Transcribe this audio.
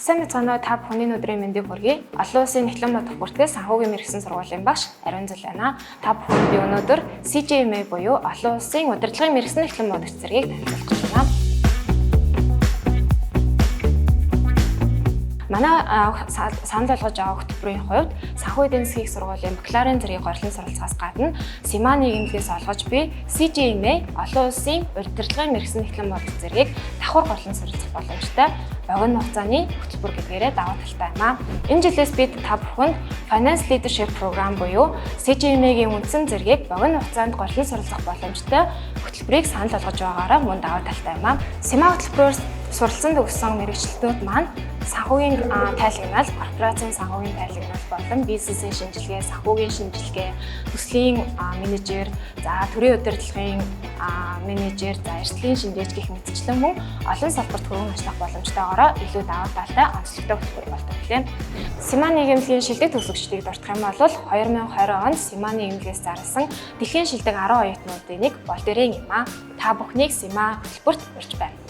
Сайн мэцгаанаа та бүхний өдрийн мэндийг хүргэе. Олон улсын Эхлэн бодох бүртгэл санхүүгийн мэргэжсэн сургуулийн багш Ариун Зул байна. Та бүхэнд би өнөөдөр CJMA буюу Олон улсын удирдлагын мэргэжсэн Эхлэн бодох зэргийг танилцуулах гэж байна. Манай санал болгож байгаа хөтөлбөрийн хувьд санхүү эдийн засгийн сургуулийн бакалаврын зэргийг горлон суралцахаас гадна СИМА нийгэмлэгээс олгож би CJMA Олон улсын удирдлагын мэргэжсэн Эхлэн бодох зэргийг давхар горлон суралцах боломжтой богино хугацааны хөтөлбөр гэдгээрээ даваа талтай юм аа. Энэ жилээс бид та бүхэнд Finance Leadership Program буюу CJMA-гийн үндсэн зэргийг богино хугацаанд горлон суралцах боломжтой хөтөлбөрийг санал болгож байгаагаараа мөн даваа талтай юм аа. СИМА хөтөлбөрөөр суралцсан төгссөн мэрэгчлэлтүүд маань санхүүгийн тайлагнаал, корпорацийн санхүүгийн тайлагнаал болон бизнесийн шинжилгээ, санхүүгийн шинжилгээ, төслийн менежер, за төрийн удирдлагын менежер, за эрсдлийн шинжээч гэх мэтчлэн мөн олон салбарт хөрвөн ажиллах боломжтойгоор илүү даваа талтай онцлогтой хөтөлбөр болдог билээ. СИМА нийгэмлэгийн шилдэг төгсөгчдийг дурдах юм бол 2020 онд СИМА нийгэмлэгээс зарласан дэлхийн шилдэг 10 оюутнуудын нэг Болдерийн юм аа. Та бүхнийг СИМА хөтөлбөрт урьж байна.